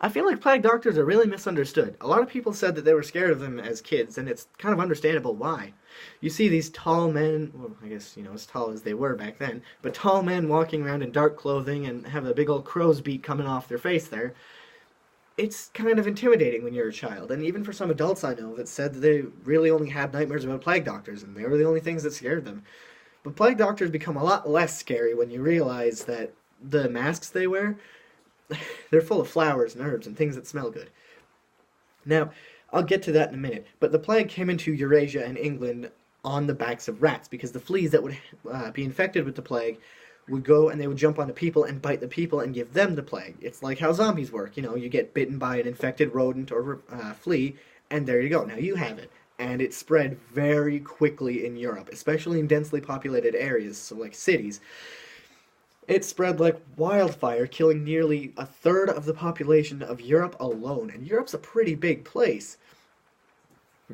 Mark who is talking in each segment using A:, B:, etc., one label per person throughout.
A: I feel like plague doctors are really misunderstood. A lot of people said that they were scared of them as kids, and it's kind of understandable why. You see these tall men, well, I guess, as tall as they were back then, but tall men walking around in dark clothing and have a big old crow's beak coming off their face there. It's kind of intimidating when you're a child, and even for some adults I know that said that they really only had nightmares about plague doctors, and they were the only things that scared them. But plague doctors become a lot less scary when you realize that the masks they wear, they're full of flowers and herbs and things that smell good. Now, I'll get to that in a minute, but the plague came into Eurasia and England on the backs of rats, because the fleas that would be infected with the plague would go and they would jump onto people and bite the people and give them the plague. It's like how zombies work. You get bitten by an infected rodent or flea, and there you go. Now you have it. And it spread very quickly in Europe, especially in densely populated areas, so like cities. It spread like wildfire, killing nearly a third of the population of Europe alone. And Europe's a pretty big place.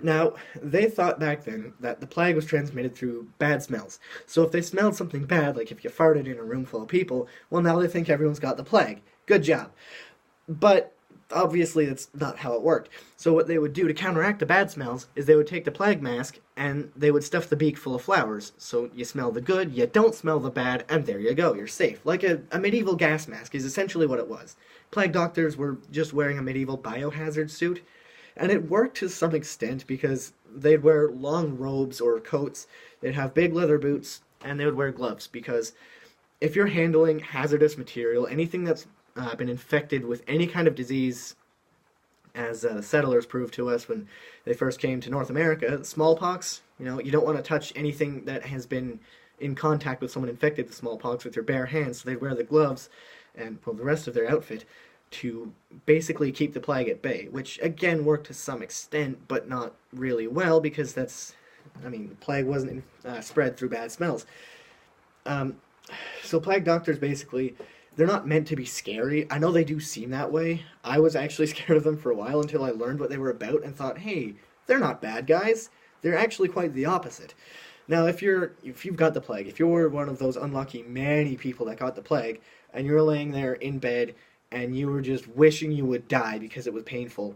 A: Now, they thought back then that the plague was transmitted through bad smells. So if they smelled something bad, like if you farted in a room full of people, well, now they think everyone's got the plague. Good job. But obviously that's not how it worked. So what they would do to counteract the bad smells is they would take the plague mask and they would stuff the beak full of flowers. So you smell the good, you don't smell the bad, and there you go, you're safe. Like a medieval gas mask is essentially what it was. Plague doctors were just wearing a medieval biohazard suit. And it worked to some extent because they'd wear long robes or coats, they'd have big leather boots, and they would wear gloves. Because if you're handling hazardous material, anything that's been infected with any kind of disease, as the settlers proved to us when they first came to North America, smallpox, you don't want to touch anything that has been in contact with someone infected with smallpox with your bare hands, so they'd wear the gloves and the rest of their outfit to basically keep the plague at bay, which again worked to some extent, but not really well, because the plague wasn't spread through bad smells. So plague doctors basically, they're not meant to be scary. I know they do seem that way. I was actually scared of them for a while until I learned what they were about and thought, hey, they're not bad guys. They're actually quite the opposite. Now, if you've got the plague, if you're one of those unlucky many people that got the plague, and you're laying there in bed and you were just wishing you would die because it was painful,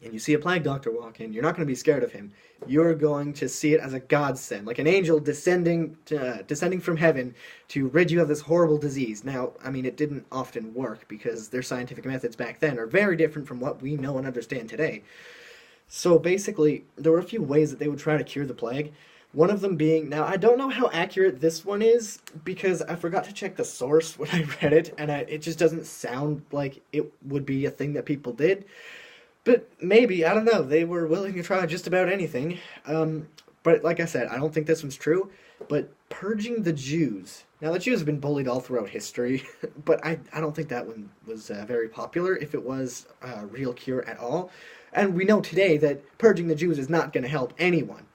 A: and you see a plague doctor walk in, you're not going to be scared of him. You're going to see it as a godsend, like an angel descending from heaven to rid you of this horrible disease. Now, it didn't often work because their scientific methods back then are very different from what we know and understand today. So basically, there were a few ways that they would try to cure the plague. One of them being, now I don't know how accurate this one is, because I forgot to check the source when I read it, and it just doesn't sound like it would be a thing that people did. But maybe, I don't know, they were willing to try just about anything. But like I said, I don't think this one's true, but purging the Jews. Now, the Jews have been bullied all throughout history, but I don't think that one was very popular, if it was a real cure at all. And we know today that purging the Jews is not going to help anyone.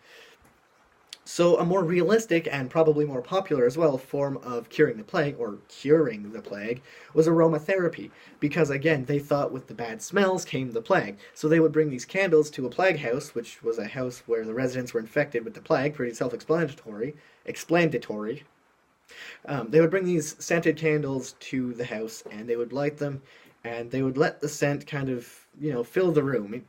A: So a more realistic, and probably more popular as well, form of curing the plague, was aromatherapy. Because again, they thought with the bad smells came the plague. So they would bring these candles to a plague house, which was a house where the residents were infected with the plague, pretty self-explanatory. They would bring these scented candles to the house, and they would light them, and they would let the scent kind of, fill the room.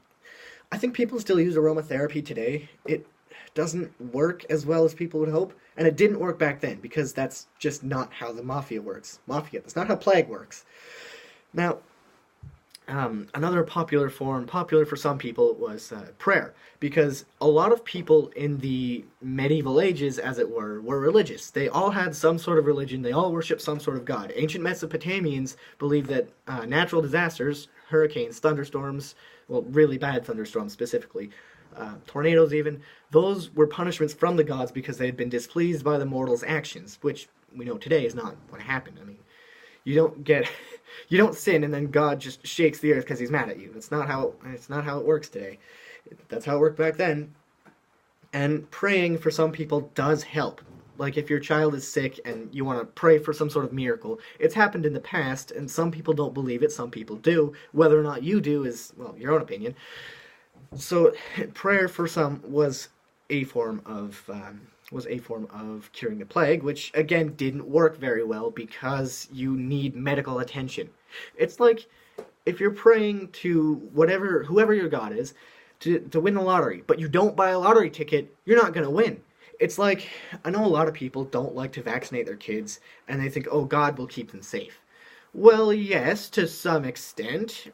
A: I think people still use aromatherapy today. It doesn't work as well as people would hope, and it didn't work back then, because that's just not how the mafia works. That's not how plague works. Now, another popular for some people, was prayer, because a lot of people in the medieval ages, as it were religious. They all had some sort of religion, they all worshipped some sort of god. Ancient Mesopotamians believed that natural disasters, hurricanes, thunderstorms, well, really bad thunderstorms specifically, tornadoes even, those were punishments from the gods because they had been displeased by the mortals' actions, which we know today is not what happened. You don't sin and then God just shakes the earth because he's mad at you. It's not how it works today. That's how it worked back then. And praying for some people does help. Like if your child is sick and you want to pray for some sort of miracle, it's happened in the past, and some people don't believe it, some people do. Whether or not you do is, well, your own opinion. So prayer for some was a form of curing the plague, which again didn't work very well because you need medical attention. It's like if you're praying to whoever your god is, to win the lottery, but you don't buy a lottery ticket, you're not going to win. It's like, I know a lot of people don't like to vaccinate their kids, and they think, oh, God will keep them safe. Well, yes, to some extent,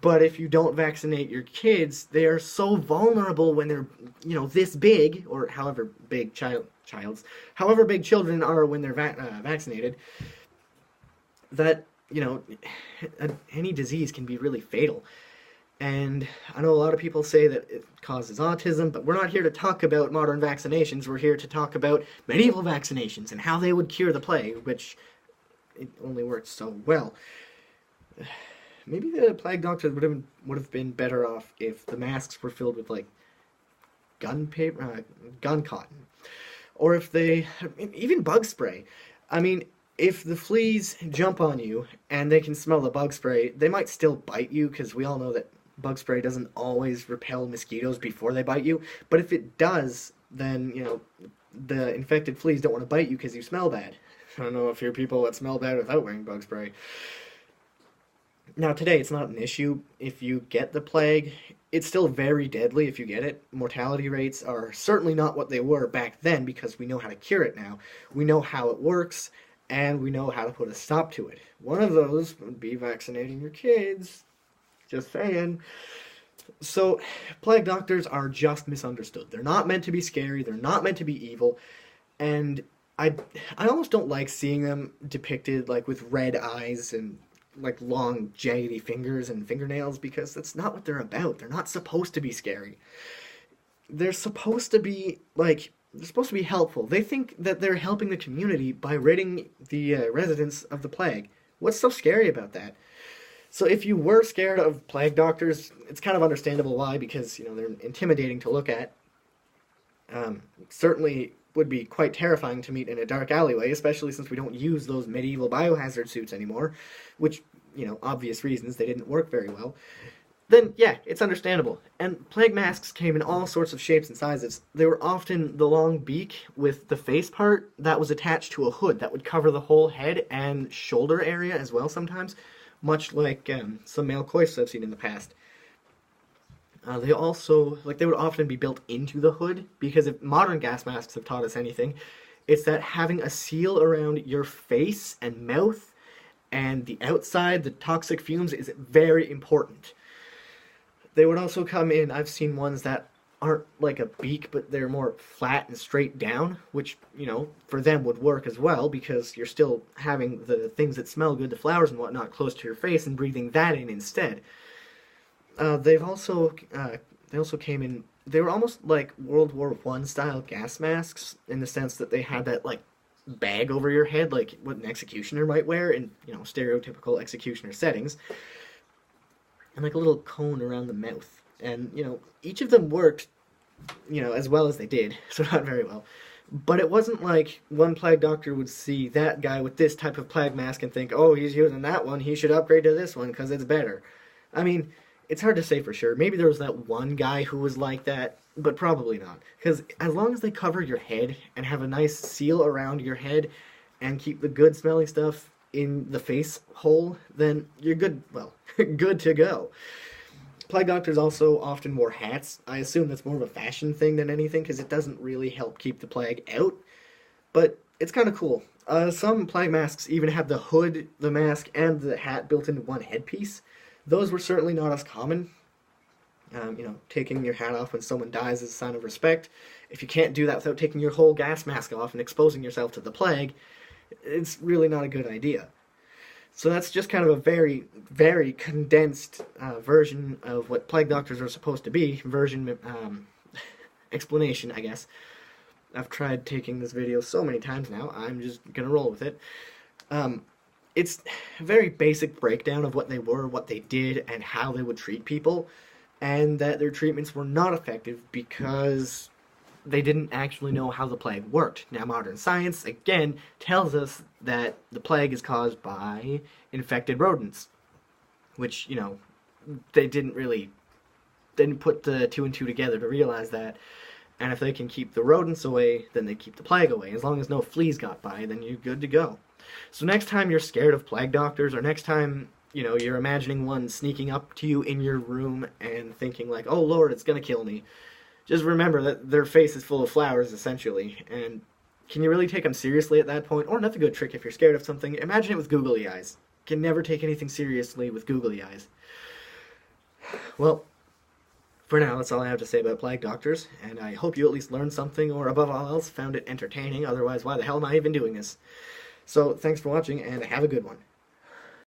A: but if you don't vaccinate your kids, they are so vulnerable when they're, this big, or however big however big children are when they're vaccinated, that, any disease can be really fatal. And I know a lot of people say that it causes autism, but we're not here to talk about modern vaccinations. We're here to talk about medieval vaccinations and how they would cure the plague, which it only worked so well. Maybe the plague doctors would have been better off if the masks were filled with, like, gun cotton. Or if even bug spray. I mean, if the fleas jump on you and they can smell the bug spray, they might still bite you, because we all know that bug spray doesn't always repel mosquitoes before they bite you. But if it does, then, the infected fleas don't want to bite you because you smell bad. I don't know if you're people that smell bad without wearing bug spray. Now, today, it's not an issue if you get the plague. It's still very deadly if you get it. Mortality rates are certainly not what they were back then, because we know how to cure it now. We know how it works, and we know how to put a stop to it. One of those would be vaccinating your kids. Just saying. So, plague doctors are just misunderstood. They're not meant to be scary. They're not meant to be evil. And I almost don't like seeing them depicted, like, with red eyes and, like, long, jaggedy fingers and fingernails, because that's not what they're about. They're not supposed to be scary. They're supposed to be, they're supposed to be helpful. They think that they're helping the community by ridding the residents of the plague. What's so scary about that? So if you were scared of plague doctors, it's kind of understandable why, because, they're intimidating to look at. Certainly would be quite terrifying to meet in a dark alleyway, especially since we don't use those medieval biohazard suits anymore, which, obvious reasons, they didn't work very well. Then, yeah, it's understandable. And plague masks came in all sorts of shapes and sizes. They were often the long beak with the face part that was attached to a hood that would cover the whole head and shoulder area as well sometimes, much like some male coifs I've seen in the past. They would often be built into the hood, because if modern gas masks have taught us anything, it's that having a seal around your face and mouth and the outside, the toxic fumes, is very important. They would also come in, I've seen ones that aren't like a beak, but they're more flat and straight down, which, for them would work as well, because you're still having the things that smell good, the flowers and whatnot, close to your face and breathing that in instead. They also came in, they were almost like World War I style gas masks, in the sense that they had that, like, bag over your head, like what an executioner might wear in, stereotypical executioner settings, and like a little cone around the mouth. And, each of them worked, as well as they did, so not very well. But it wasn't like one plague doctor would see that guy with this type of plague mask and think, oh, he's using that one, he should upgrade to this one because it's better. I mean, it's hard to say for sure. Maybe there was that one guy who was like that, but probably not. Because as long as they cover your head and have a nice seal around your head and keep the good smelling stuff in the face hole, then you're good, good to go. Plague doctors also often wore hats. I assume that's more of a fashion thing than anything, because it doesn't really help keep the plague out. But it's kind of cool. Some plague masks even have the hood, the mask, and the hat built into one headpiece. Those were certainly not as common. Taking your hat off when someone dies is a sign of respect. If you can't do that without taking your whole gas mask off and exposing yourself to the plague, it's really not a good idea. So that's just kind of a very, very condensed version of what plague doctors are supposed to be. Explanation, I guess. I've tried taking this video so many times now, I'm just gonna roll with it. It's a very basic breakdown of what they were, what they did, and how they would treat people, and that their treatments were not effective because they didn't actually know how the plague worked. Now, modern science, again, tells us that the plague is caused by infected rodents, which, they didn't put the two and two together to realize that. And if they can keep the rodents away, then they keep the plague away. As long as no fleas got by, then you're good to go. So next time you're scared of plague doctors, or next time you know, you're imagining one sneaking up to you in your room and thinking like, oh Lord, it's gonna kill me. Just remember that their face is full of flowers, essentially, and can you really take them seriously at that point? Or another good trick if you're scared of something, imagine it with googly eyes. Can never take anything seriously with googly eyes. Well, for now, that's all I have to say about Plague Doctors, and I hope you at least learned something, or above all else, found it entertaining. Otherwise, why the hell am I even doing this? So, thanks for watching, and have a good one.